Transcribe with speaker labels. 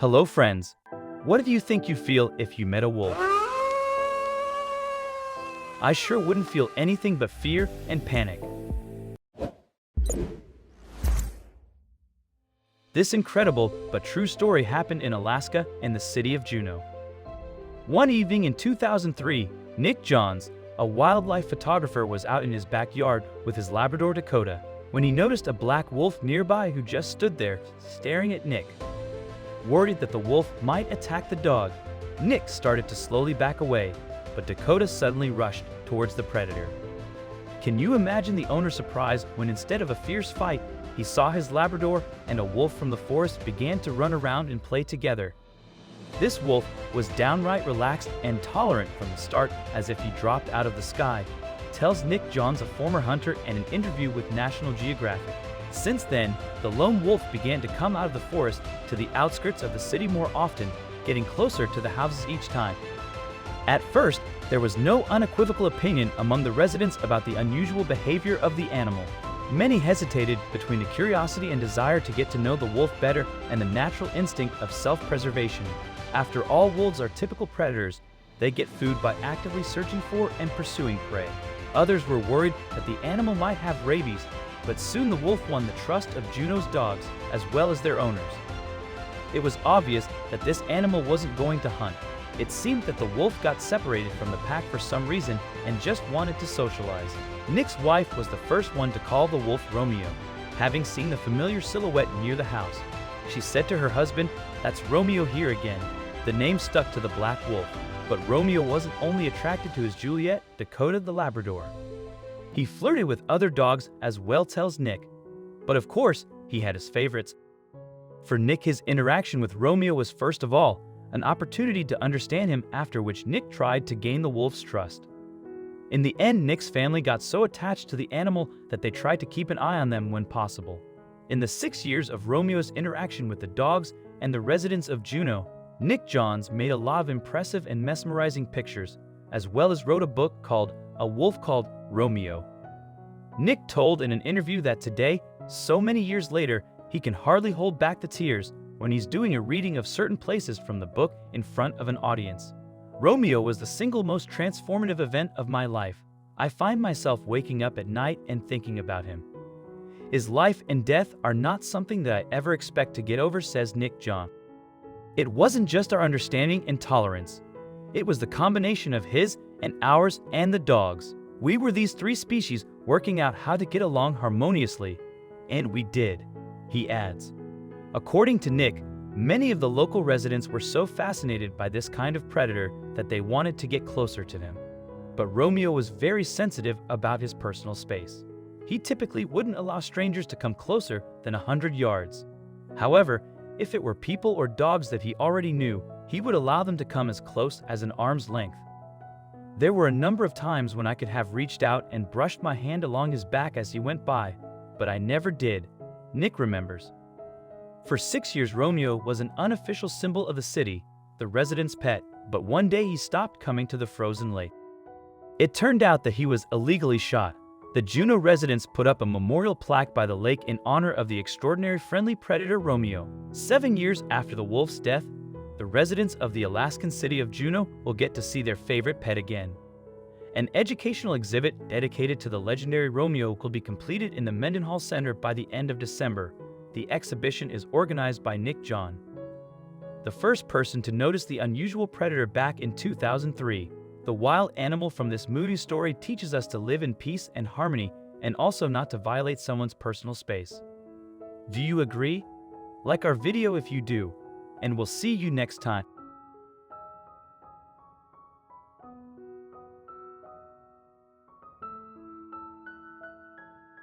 Speaker 1: Hello friends. What do you think you feel if you met a wolf? I sure wouldn't feel anything but fear and panic. This incredible but true story happened in Alaska in the city of Juneau. One evening in 2003, Nick Johns, a wildlife photographer, was out in his backyard with his Labrador Dakota when he noticed a black wolf nearby who just stood there staring at Nick. Worried that the wolf might attack the dog, Nick started to slowly back away, but Dakota suddenly rushed towards the predator. Can you imagine the owner's surprise when instead of a fierce fight, he saw his Labrador and a wolf from the forest began to run around and play together? This wolf was downright relaxed and tolerant from the start, as if he dropped out of the sky, tells Nick Johns, a former hunter, in an interview with National Geographic. Since then, the lone wolf began to come out of the forest to the outskirts of the city more often, getting closer to the houses each time. At first, there was no unequivocal opinion among the residents about the unusual behavior of the animal. Many hesitated between the curiosity and desire to get to know the wolf better and the natural instinct of self-preservation. After all, wolves are typical predators. They get food by actively searching for and pursuing prey. Others were worried that the animal might have rabies, but soon the wolf won the trust of Juneau's dogs as well as their owners. It was obvious that this animal wasn't going to hunt. It seemed that the wolf got separated from the pack for some reason and just wanted to socialize. Nick's wife was the first one to call the wolf Romeo, having seen the familiar silhouette near the house. She said to her husband, "That's Romeo here again." The name stuck to the black wolf, but Romeo wasn't only attracted to his Juliet, Dakota the Labrador. He flirted with other dogs as well, tells Nick. But of course, he had his favorites. For Nick, his interaction with Romeo was first of all an opportunity to understand him, after which Nick tried to gain the wolf's trust. In the end, Nick's family got so attached to the animal that they tried to keep an eye on them when possible. In the 6 years of Romeo's interaction with the dogs and the residents of Juneau, Nick Johns made a lot of impressive and mesmerizing pictures, as well as wrote a book called A Wolf Called Romeo. Nick told in an interview that today, so many years later, he can hardly hold back the tears when he's doing a reading of certain places from the book in front of an audience. Romeo was the single most transformative event of my life. I find myself waking up at night and thinking about him. His life and death are not something that I ever expect to get over, says Nick John. It wasn't just our understanding and tolerance. It was the combination of his and ours and the dogs. We were these three species working out how to get along harmoniously, and we did, he adds. According to Nick, many of the local residents were so fascinated by this kind of predator that they wanted to get closer to him. But Romeo was very sensitive about his personal space. He typically wouldn't allow strangers to come closer than 100 yards. However, if it were people or dogs that he already knew, he would allow them to come as close as an arm's length. There were a number of times when I could have reached out and brushed my hand along his back as he went by, but I never did, Nick remembers. For 6 years, Romeo was an unofficial symbol of the city, the residents' pet, but one day he stopped coming to the frozen lake. It turned out that he was illegally shot. The Juneau residents put up a memorial plaque by the lake in honor of the extraordinary friendly predator Romeo. 7 years after the wolf's death, the residents of the Alaskan city of Juneau will get to see their favorite pet again. An educational exhibit dedicated to the legendary Romeo will be completed in the Mendenhall Center by the end of December. The exhibition is organized by Nick John, the first person to notice the unusual predator back in 2003. The wild animal from this moody story teaches us to live in peace and harmony, and also not to violate someone's personal space. Do you agree? Like our video if you do, and we'll see you next time.